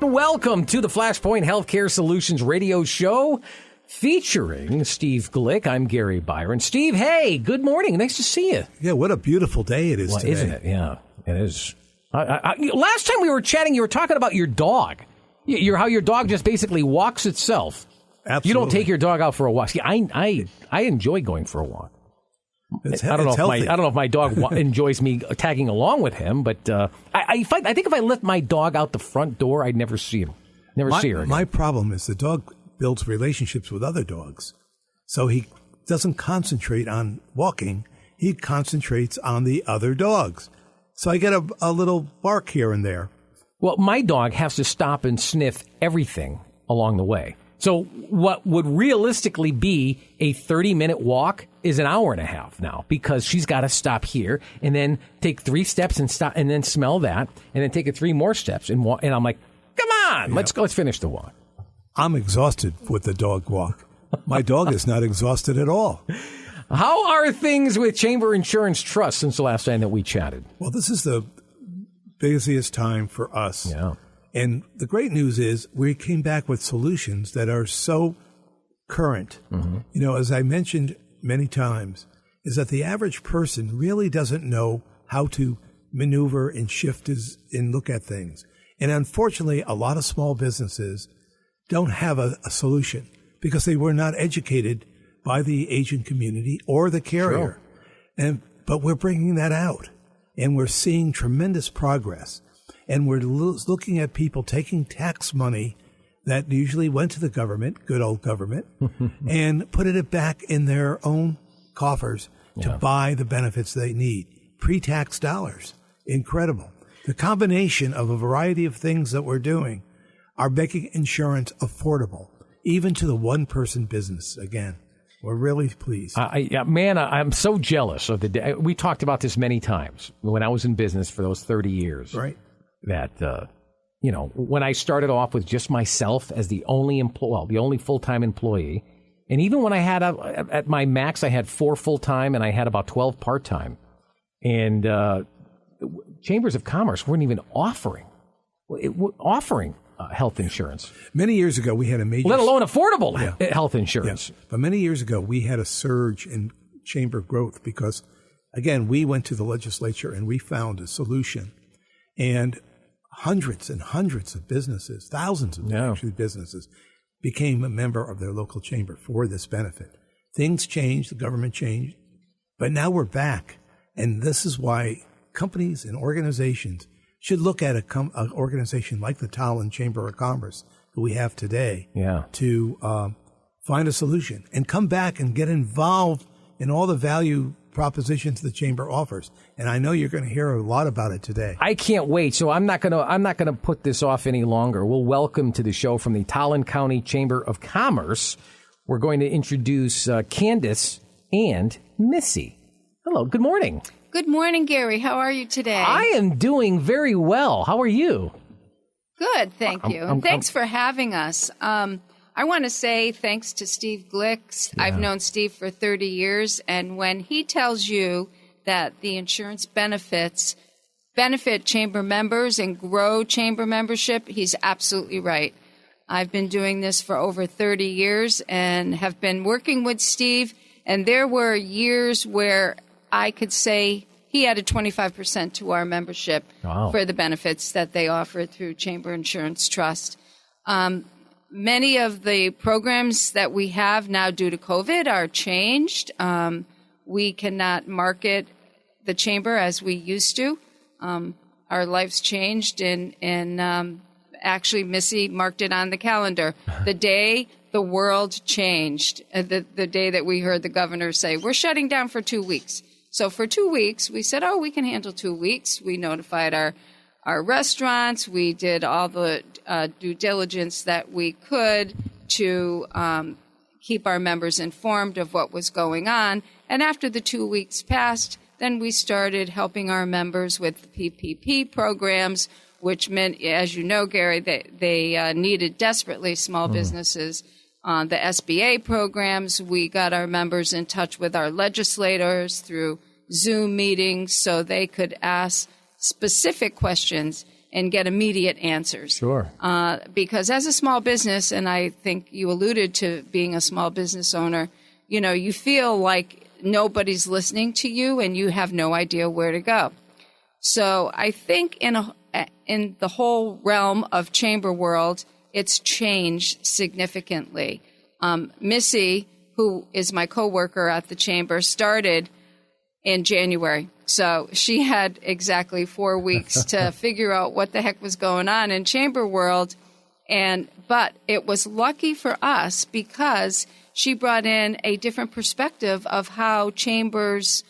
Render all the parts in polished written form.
and welcome to the Flashpoint Healthcare Solutions radio show featuring Steve Glick. I'm Gary Byron. Steve, hey, good morning. Nice to see you. Yeah, what a beautiful day it is today. Isn't it? Yeah, it is. Last time we were chatting, you were talking about your dog. How your dog just basically walks itself. Absolutely. You don't take your dog out for a walk. See, I enjoy going for a walk. I don't know if my dog enjoys me tagging along with him, but I think if I left my dog out the front door, I'd never see him. See her again. My problem is the dog builds relationships with other dogs, so he doesn't concentrate on walking. He concentrates on the other dogs. So I get a little bark here and there. Well, my dog has to stop and sniff everything along the way. So what would realistically be a 30-minute walk is an hour and a half now, because she's got to stop here and then take 3 steps and stop and then smell that and then take 3 more steps and walk. And I'm like, come on, let's finish the walk. I'm exhausted with the dog walk. My dog is not exhausted at all. How are things with Chamber Insurance Trust since the last time that we chatted? Well, this is the busiest time for us. Yeah. And the great news is we came back with solutions that are so current. Mm-hmm. You know, as I mentioned many times, is that the average person really doesn't know how to maneuver and shift and look at things. And unfortunately, a lot of small businesses don't have a solution because they were not educated by the agent community or the carrier. Sure. But we're bringing that out, and we're seeing tremendous progress. And we're looking at people taking tax money that usually went to the government, good old government, and putting it back in their own coffers to buy the benefits they need. Pre-tax dollars. Incredible. The combination of a variety of things that we're doing are making insurance affordable, even to the one-person business. Again, we're really pleased. I'm so jealous of the day. We talked about this many times when I was in business for those 30 years. Right. That, when I started off with just myself as the only the only full-time employee, and even when I had at my max, I had 4 full-time and I had about 12 part-time, and Chambers of Commerce weren't even offering health insurance. Many years ago, we had a major, let alone affordable health insurance. Yeah. But many years ago, we had a surge in chamber growth because, again, we went to the legislature and we found a solution. And hundreds and hundreds of businesses, thousands of actually businesses, became a member of their local chamber for this benefit. Things changed, the government changed, but now we're back. And this is why companies and organizations should look at an organization like the Tolland Chamber of Commerce that we have today to find a solution and come back and get involved in all the value propositions the chamber offers. And I know you're going to hear a lot about it today. I can't wait. So I'm not going to put this off any longer. We'll welcome to the show from the Tolland County Chamber of Commerce. We're going to introduce Candace and Missy. Hello. Good morning. Good morning, Gary. How are you today? I am doing very well. How are you? Good. Thank you. And thanks for having us. I want to say thanks to Steve Glick. Yeah. I've known Steve for 30 years, and when he tells you that the insurance benefit chamber members and grow chamber membership, he's absolutely right. I've been doing this for over 30 years and have been working with Steve, and there were years where I could say he added 25% to our membership for the benefits that they offer through Chamber Insurance Trust. Many of the programs that we have now due to COVID are changed. We cannot market the chamber as we used to. Our lives changed, and actually Missy marked it on the calendar. The day the world changed, the day that we heard the governor say, we're shutting down for 2 weeks. So for 2 weeks, we said, we can handle 2 weeks. We notified our restaurants. We did all the due diligence that we could to keep our members informed of what was going on. And after the 2 weeks passed, then we started helping our members with the PPP programs, which meant, as you know, Gary, they needed desperately small businesses. The SBA programs, we got our members in touch with our legislators through Zoom meetings so they could ask specific questions and get immediate answers. Sure. Because as a small business, and I think you alluded to being a small business owner, you feel like nobody's listening to you and you have no idea where to go. So I think in the whole realm of chamber world, it's changed significantly. Missy, who is my coworker at the chamber, started in January. So she had exactly 4 weeks to figure out what the heck was going on in chamber world. But it was lucky for us because she brought in a different perspective of how chambers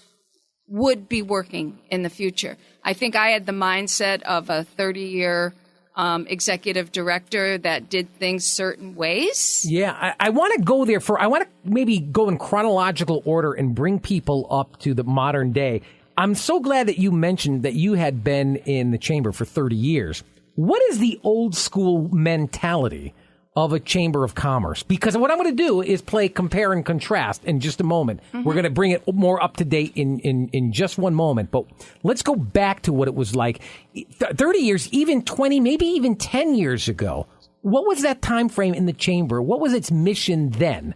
would be working in the future. I think I had the mindset of a 30-year executive director that did things certain ways. Yeah, I want to go there I want to maybe go in chronological order and bring people up to the modern day. I'm so glad that you mentioned that you had been in the chamber for 30 years. What is the old school mentality of a chamber of commerce? Because what I'm going to do is play compare and contrast in just a moment. Mm-hmm. We're going to bring it more up to date in just one moment. But let's go back to what it was like 30 years, even 20, maybe even 10 years ago. What was that time frame in the chamber? What was its mission then?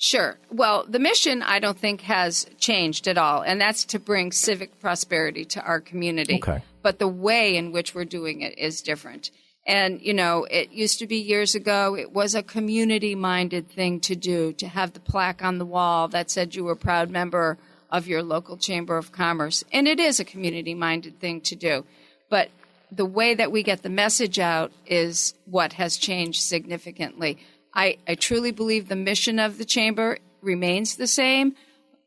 Sure. Well, the mission, I don't think, has changed at all, and that's to bring civic prosperity to our community. Okay. But the way in which we're doing it is different. And, it used to be years ago, it was a community-minded thing to do, to have the plaque on the wall that said you were a proud member of your local Chamber of Commerce. And it is a community-minded thing to do. But the way that we get the message out is what has changed significantly. I truly believe the mission of the Chamber remains the same,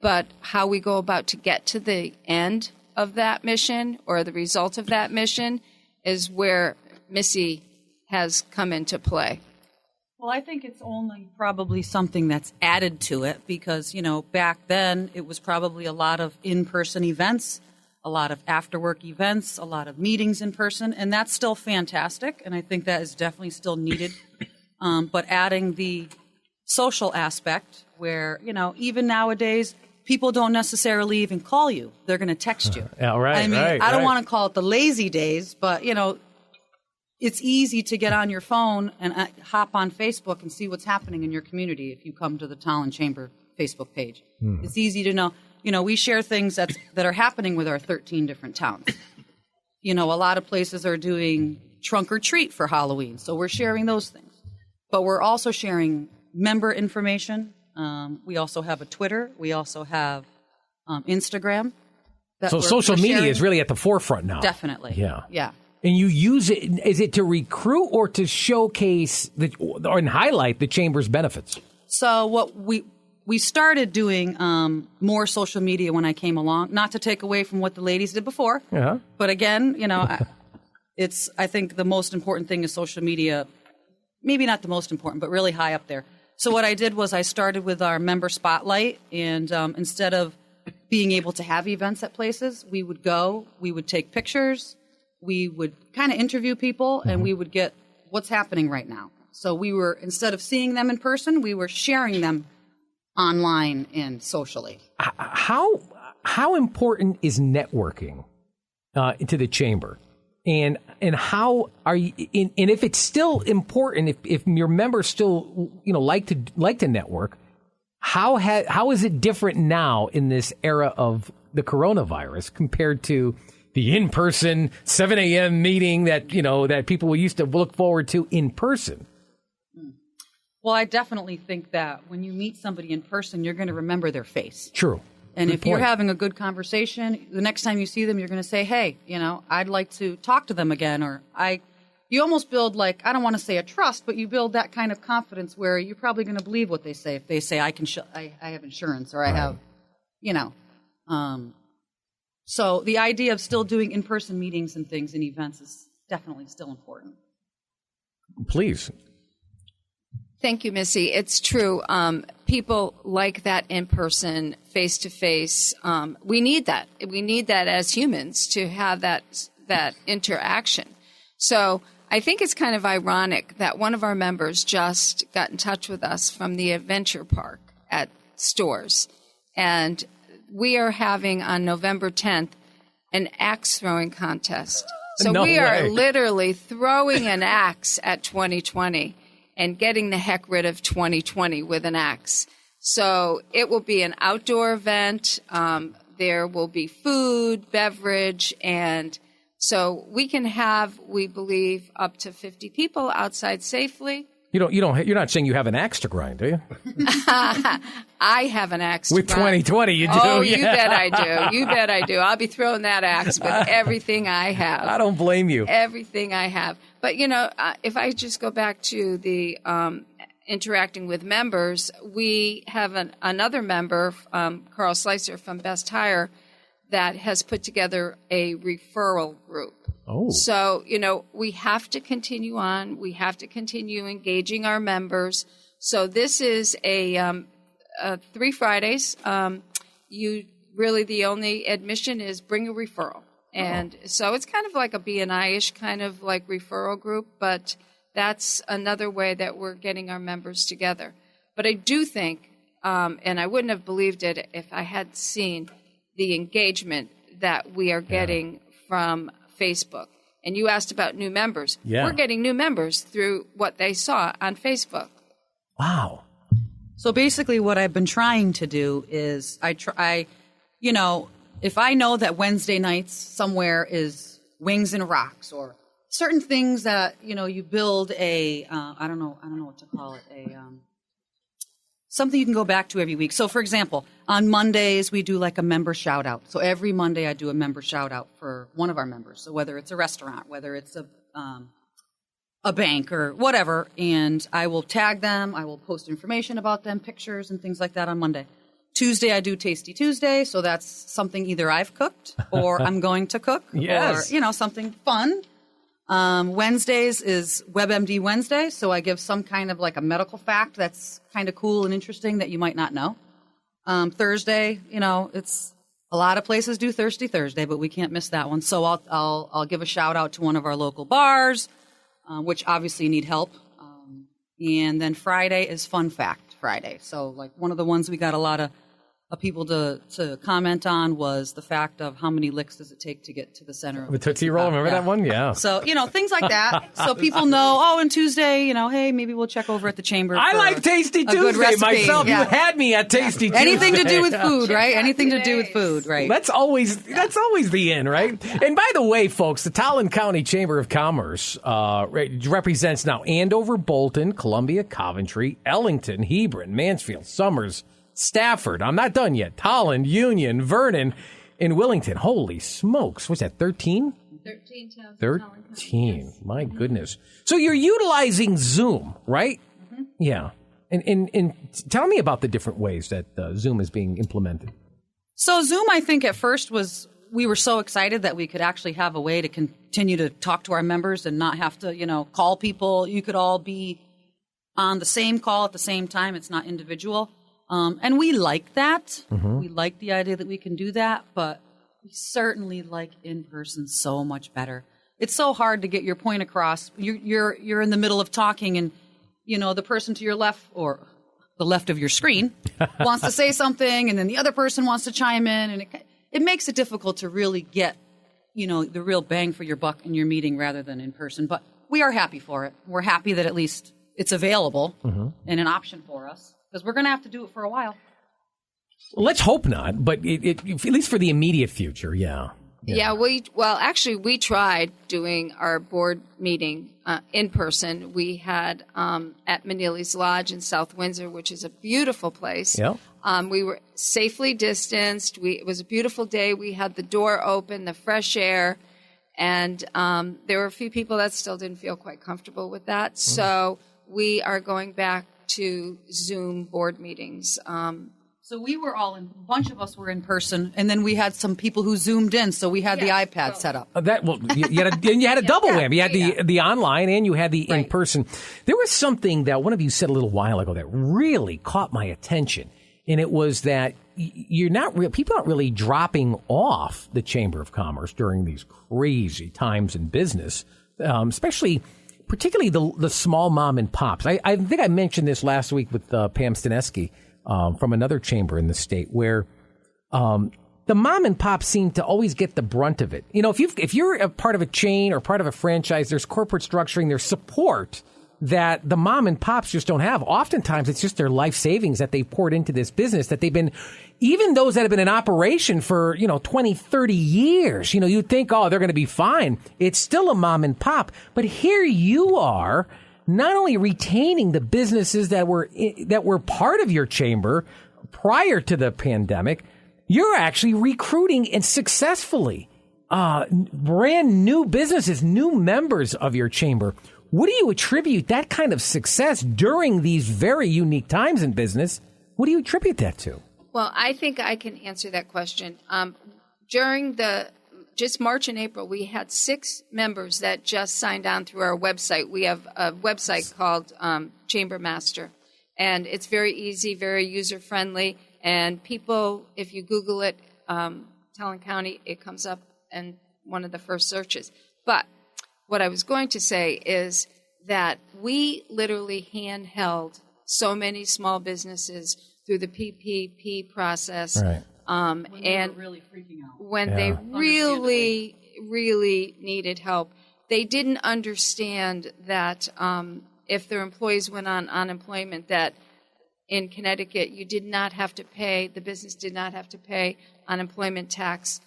but how we go about to get to the end of that mission or the result of that mission is where Missy has come into play. Well, I think it's only probably something that's added to it because, back then it was probably a lot of in-person events, a lot of after-work events, a lot of meetings in person, and that's still fantastic, and I think that is definitely still needed. But adding the social aspect where, even nowadays, people don't necessarily even call you. They're going to text you. Yeah, right, I mean, right, I don't want to call it the lazy days, but, it's easy to get on your phone and hop on Facebook and see what's happening in your community if you come to the Tolland Chamber Facebook page. Mm. It's easy to know. We share things that are happening with our 13 different towns. A lot of places are doing trunk or treat for Halloween, so we're sharing those things. But we're also sharing member information. We also have a Twitter. We also have Instagram. So social media is really at the forefront now. Definitely. Yeah. And you use it, is it to recruit or to showcase or highlight the Chamber's benefits? So what we started doing more social media when I came along, not to take away from what the ladies did before. Yeah. But again, I think the most important thing is social media. Maybe not the most important, but really high up there. So what I did was I started with our member spotlight, and instead of being able to have events at places, we would take pictures, we would kind of interview people, and we would get what's happening right now. So instead of seeing them in person, we were sharing them online and socially. How important is networking to the Chamber? And how are you? And if it's still important, if your members still like to network, how is it different now in this era of the coronavirus compared to the in-person 7 a.m. meeting that people used to look forward to in person? Well, I definitely think that when you meet somebody in person, you're going to remember their face. True. And if you're having a good conversation, the next time you see them, you're going to say, hey, I'd like to talk to them again. Or you almost build I don't want to say a trust, but you build that kind of confidence where you're probably going to believe what they say. If they say, I have insurance or I have, So the idea of still doing in-person meetings and things and events is definitely still important. Please. Thank you, Missy. It's true. People like that in-person, face-to-face. We need that. We need that as humans to have that interaction. So I think it's kind of ironic that one of our members just got in touch with us from the adventure park at Stores. And we are having on November 10th an axe throwing contest So No we are way. literally throwing an axe at 2020 and getting the heck rid of 2020 with an axe. So it will be an outdoor event. There will be food, beverage, and so we can have, we believe, up to 50 people outside safely. You're not saying you have an axe to grind, do you? I have an axe to With grind. 2020, you do. Oh, yeah. you bet I do. You bet I do. I'll be throwing that axe with everything I have. I don't blame you. Everything I have. But, if I just go back to the interacting with members, we have another member, Carl Slicer from Best Hire, that has put together a referral group. Oh. So, we have to continue on. We have to continue engaging our members. So this is a 3 Fridays. The only admission is bring a referral. And so it's kind of like a BNI-ish kind of like referral group, but that's another way that we're getting our members together. But I do think, and I wouldn't have believed it if I had seen the engagement that we are getting from Facebook. And you asked about new members. Yeah. We're getting new members through what they saw on Facebook. Wow. So basically what I've been trying to do is if I know that Wednesday nights somewhere is Wings and Rocks or certain things that, you build I don't know what to call it, something you can go back to every week. So, for example, on Mondays, we do like a member shout out. So every Monday I do a member shout out for one of our members. So whether it's a restaurant, whether it's a bank or whatever, and I will tag them. I will post information about them, pictures and things like that on Monday. Tuesday, I do Tasty Tuesday. So that's something either I've cooked or I'm going to cook Yes. or, something fun. Wednesdays is WebMD Wednesday, so I give some kind of like a medical fact that's kind of cool and interesting that you might not know. Thursday, it's a lot of places do Thirsty Thursday, but we can't miss that one. So I'll give a shout out to one of our local bars, which obviously need help. And then Friday is Fun Fact Friday. So like one of the ones we got a lot of people to comment on was the fact of how many licks does it take to get to the center of The Tootsie Roll, remember that one? Yeah. So, things like that. So people know, and Tuesday, hey, maybe we'll check over at the chamber. I for like Tasty a good Tuesday recipe. myself. Yeah. You had me at Tasty Tuesday. Anything to do with food, right? Anything to do with food, right? That's always the end, right? And by the way, folks, the Tolland County Chamber of Commerce represents now Andover, Bolton, Columbia, Coventry, Ellington, Hebron, Mansfield, Summers, Stafford. I'm not done yet. Tolland, Union, Vernon, and Willington. Holy smokes. What's that, 13? 13 towns. 13. My goodness. So you're utilizing Zoom, right? Mm-hmm. Yeah. And tell me about the different ways that Zoom is being implemented. So Zoom, I think at first we were so excited that we could actually have a way to continue to talk to our members and not have to, call people. You could all be on the same call at the same time. It's not individual. And we like that. Mm-hmm. We like the idea that we can do that, but we certainly like in person so much better. It's so hard to get your point across. You're in the middle of talking, and the person to your left or the left of your screen wants to say something, and then the other person wants to chime in, and it makes it difficult to really get the real bang for your buck in your meeting rather than in person. But we are happy for it. We're happy that at least it's available and an option for us. Because we're going to have to do it for a while. Well, let's hope not, but at least for the immediate future, yeah. Actually, we tried doing our board meeting in person. We had at Manili's Lodge in South Windsor, which is a beautiful place. Yeah. We were safely distanced. It was a beautiful day. We had the door open, the fresh air, and there were a few people that still didn't feel quite comfortable with that. So we are going back to Zoom board meetings. So we were a bunch of us were in person, and then we had some people who Zoomed in, so we had the iPad set up. You had a double whammy. You had the online and you had the in-person. There was something that one of you said a little while ago that really caught my attention, and it was that people aren't really dropping off the Chamber of Commerce during these crazy times in business, particularly the small mom and pops. I think I mentioned this last week with Pam Staneski from another chamber in the state where the mom and pop seem to always get the brunt of it. You know, if you're a part of a chain or part of a franchise, there's corporate structuring, there's support that the mom and pops just don't have. Oftentimes, it's just their life savings that they've poured into this business that they've been, even those that have been in operation for, 20, 30 years, you'd think, oh, they're going to be fine. It's still a mom and pop. But here you are, not only retaining the businesses that were part of your chamber prior to the pandemic, you're actually recruiting and successfully brand new businesses, new members of your chamber. What do you attribute that kind of success during these very unique times in business? What do you attribute that to? Well, I think I can answer that question. During just March and April, we had 6 members that just signed on through our website. We have a website called Chamber Master, and it's very easy, very user-friendly. And people, if you Google it, Tolland County, it comes up in one of the first searches. But what I was going to say is that we literally handheld so many small businesses through the PPP process. Right. When they were really freaking out. When they really, really needed help. They didn't understand that if their employees went on unemployment, that in Connecticut, you did not have to pay, the business did not have to pay unemployment tax,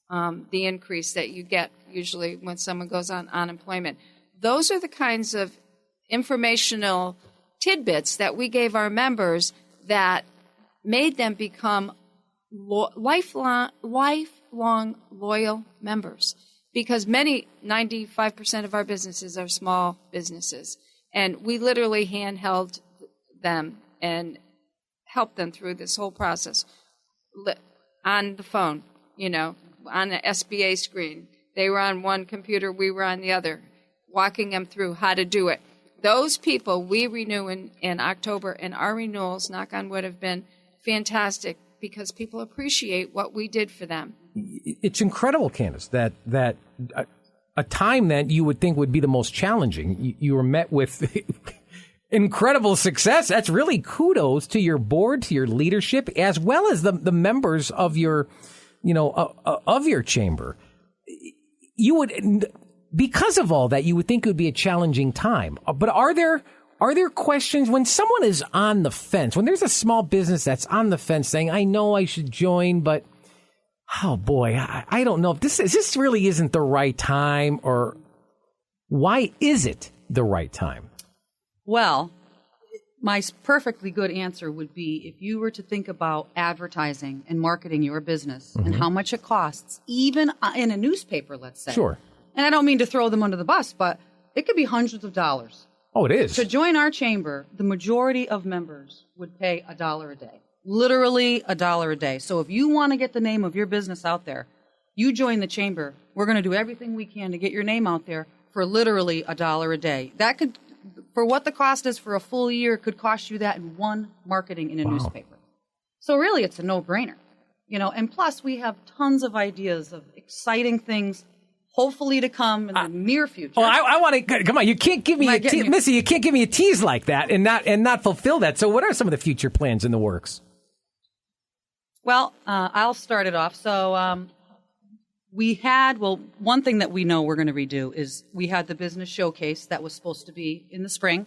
the increase that you get usually when someone goes on unemployment. Those are the kinds of informational tidbits that we gave our members that made them become lifelong loyal members. Because 95% of our businesses are small businesses. And we literally handheld them and helped them through this whole process on the phone, on the SBA screen. They were on one computer, we were on the other, walking them through how to do it. Those people we renew in October, and our renewals, knock on wood, have been fantastic because people appreciate what we did for them. It's incredible, Candace, that a time that you would think would be the most challenging, you were met with incredible success. That's really kudos to your board, to your leadership, as well as the members of your, of your chamber. You would, because of all that, you would think it would be a challenging time. But are there questions when someone is on the fence, when there's a small business that's on the fence saying, I know I should join, but oh boy, I don't know if this really isn't the right time, or why is it the right time? Well, my perfectly good answer would be if you were to think about advertising and marketing your business and how much it costs, even in a newspaper, let's say. Sure. And I don't mean to throw them under the bus, but it could be hundreds of dollars. Oh, it is. To join our chamber, the majority of members would pay $1 a day. Literally $1 a day. So if you want to get the name of your business out there, you join the chamber. We're going to do everything we can to get your name out there for literally $1 a day. That could, for what the cost is for a full year, could cost you that in one marketing in a newspaper. So really, it's a no-brainer. And plus we have tons of ideas of exciting things hopefully to come in the near future. Oh, I want to come on. You can't give me Missy. You can't give me a tease like that and not fulfill that. So, what are some of the future plans in the works? Well, I'll start it off. So, one thing that we know we're going to redo is we had the business showcase that was supposed to be in the spring,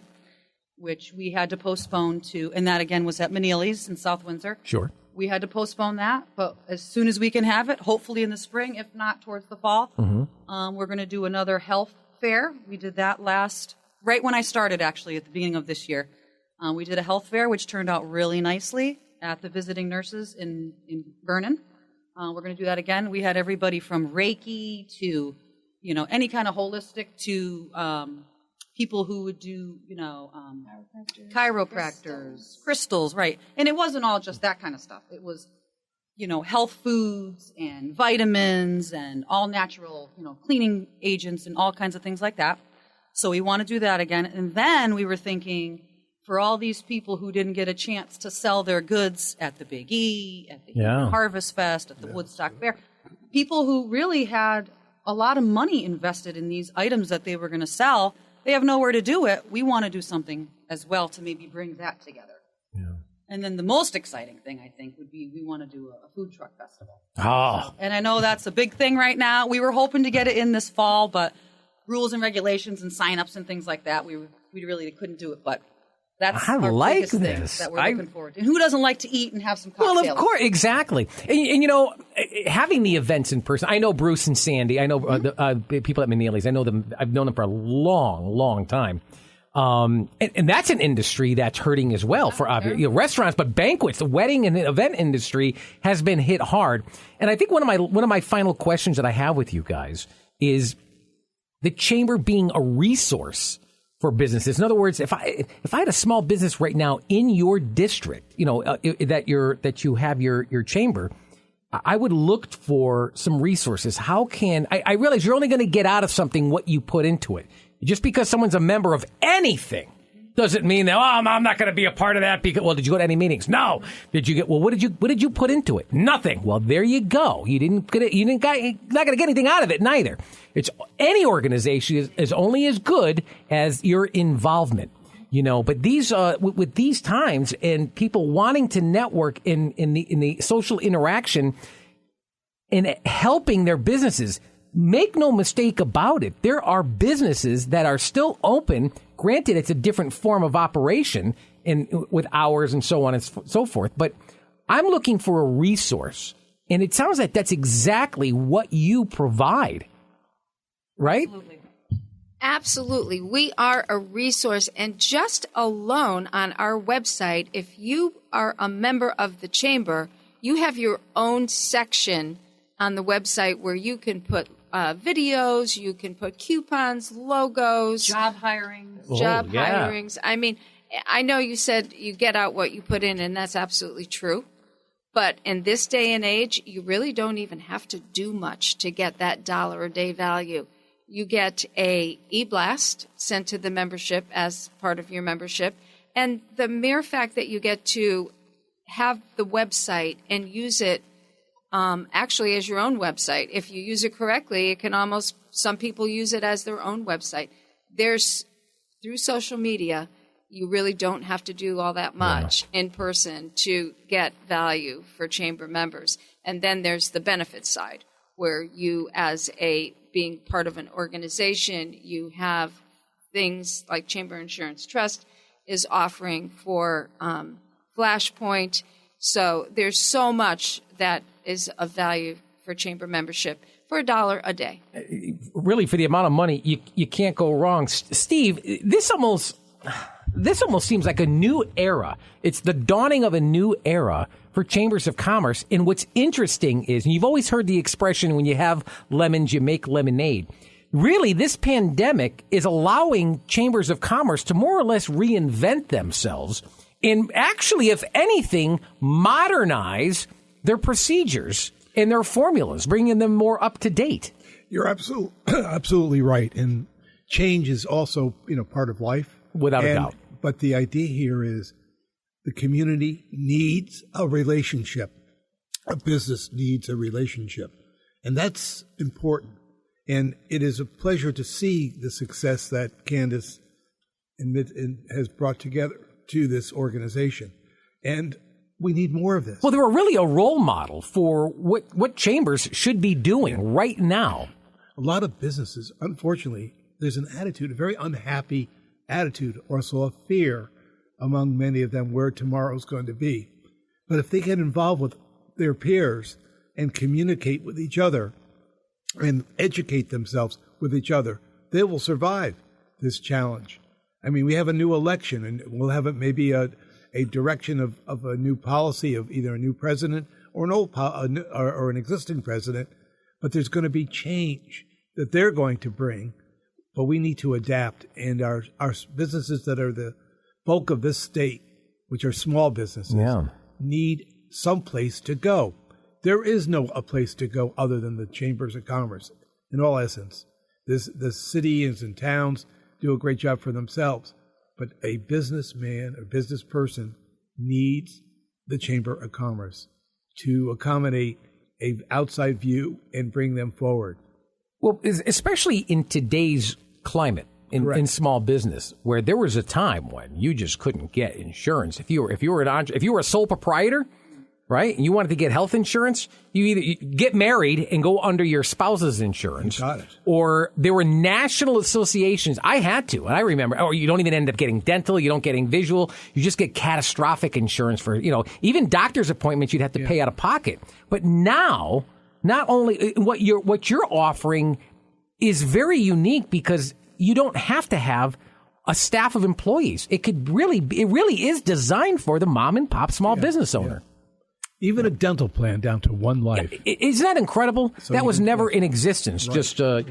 which we had to postpone to, and that again was at Meneely's in South Windsor. Sure. We had to postpone that, but as soon as we can have it, hopefully in the spring, if not towards the fall, we're going to do another health fair. We did that right when I started, actually, at the beginning of this year. We did a health fair, which turned out really nicely at the Visiting Nurses in Vernon. We're going to do that again. We had everybody from Reiki to, any kind of holistic to people who would do, chiropractors, crystals, right. And it wasn't all just that kind of stuff. It was, health foods and vitamins and all natural, cleaning agents and all kinds of things like that. So we want to do that again. And then we were thinking for all these people who didn't get a chance to sell their goods at the Big E, at the Harvest Fest, at the Woodstock Fair, people who really had a lot of money invested in these items that they were going to sell, they have nowhere to do it. We want to do something as well to maybe bring that together. Yeah. And then the most exciting thing, I think, would be we want to do a food truck festival. Oh. And I know that's a big thing right now. We were hoping to get it in this fall, but rules and regulations and sign-ups and things like that, we really couldn't do it. But that's our biggest thing that we're looking forward to. And who doesn't like to eat and have some cocktails? Well, of course, exactly. And having the events in person, I know Bruce and Sandy. I know the people at McNeely's. I know them. I've known them for a long, long time. And that's an industry that's hurting as well for restaurants, but banquets, the wedding and the event industry has been hit hard. And I think one of my final questions that I have with you guys is the chamber being a resource for businesses. In other words, if I had a small business right now in your district, that you have your chamber, I would look for some resources. How can I realize you're only going to get out of something what you put into it. Just because someone's a member of anything doesn't mean that, I'm not going to be a part of that because, did you go to any meetings? No. Did you what did you put into it? Nothing. Well, there you go. You're not going to get anything out of it neither. It's any organization is only as good as your involvement. But these with these times and people wanting to network in the social interaction and helping their businesses, make no mistake about it. There are businesses that are still open. Granted, it's a different form of operation with hours and so on and so forth. But I'm looking for a resource, and it sounds like that's exactly what you provide, right? Absolutely. We are a resource, and just alone on our website, if you are a member of the chamber, you have your own section on the website where you can put videos, you can put coupons, logos, job hirings. Hirings. I mean, I know you said you get out what you put in, and that's absolutely true. But in this day and age, you really don't even have to do much to get that $1 a day value. You get a e-blast sent to the membership as part of your membership. And the mere fact that you get to have the website and use it actually as your own website. If you use it correctly, it can some people use it as their own website. Through social media, you really don't have to do all that much in person to get value for chamber members. And then there's the benefit side, where you, as being part of an organization, you have things like Chamber Insurance Trust is offering for Flashpoint. So there's so much that is of value for chamber membership for $1 a day. Really, for the amount of money, you can't go wrong. Steve, this almost seems like a new era. It's the dawning of a new era for chambers of commerce. And what's interesting is, and you've always heard the expression, when you have lemons, you make lemonade. Really, this pandemic is allowing chambers of commerce to more or less reinvent themselves and actually, if anything, modernize their procedures and their formulas, bringing them more up to date. You're absolutely right. And change is also, part of life. Without a doubt. But the idea here is the community needs a relationship. A business needs a relationship. And that's important. And it is a pleasure to see the success that Candace has brought together to this organization. And we need more of this. Well, they were really a role model for what chambers should be doing right now. A lot of businesses, unfortunately, there's an attitude, a very unhappy attitude, also a fear among many of them where tomorrow's going to be. But if they get involved with their peers and communicate with each other and educate themselves with each other, they will survive this challenge. I mean, we have a new election, and we'll have maybe a direction of a new policy of either a new president or an existing president, but there's going to be change that they're going to bring. But we need to adapt, and our businesses that are the bulk of this state, which are small businesses, need some place to go. There is a place to go other than the chambers of commerce. In all essence, the cities and towns do a great job for themselves, but a businessman or business person needs the Chamber of Commerce to accommodate an outside view and bring them forward. Well, especially in today's climate, in small business, where there was a time when you just couldn't get insurance. If you were a sole proprietor, right, and you wanted to get health insurance, you get married and go under your spouse's insurance. You got it. Or there were national associations. I had to, and I remember, or you don't even end up getting dental, you don't get visual, you just get catastrophic insurance for, even doctor's appointments you'd have to pay out of pocket. But now, not only what you're offering is very unique because you don't have to have a staff of employees. It really is designed for the mom and pop small business owner. Yeah. Even a dental plan down to one life. Isn't that incredible? So that was never in existence just a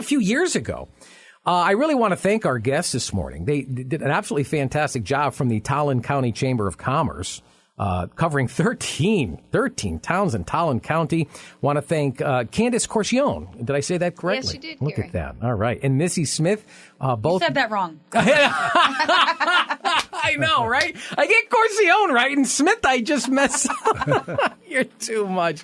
few years ago. I really want to thank our guests this morning. They did an absolutely fantastic job from the Tolland County Chamber of Commerce, covering 13 towns in Tolland County. Want to thank Candace Corcione. Did I say that correctly? Yes, you did, Look Gary. at that. All right. And Missy Smith. Both. You said that wrong. I know, right? I get Corcione right, and Smith I just mess up. You're too much.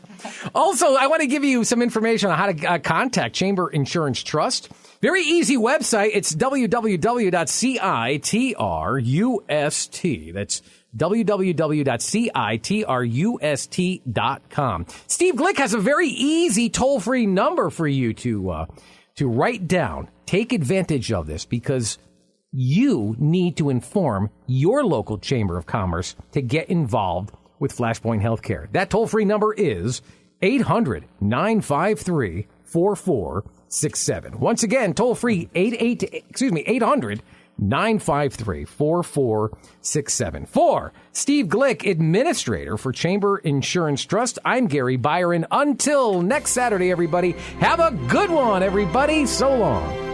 Also, I want to give you some information on how to contact Chamber Insurance Trust. Very easy website. It's www.citrust. That's www.citrust.com. Steve Glick has a very easy toll-free number for you to write down. Take advantage of this because you need to inform your local Chamber of Commerce to get involved with Flashpoint Healthcare. That toll-free number is 800-953-4467. Once again, toll-free 800-953-4467. For Steve Glick, Administrator for Chamber Insurance Trust, I'm Gary Byron. Until next Saturday, everybody, have a good one, everybody. So long.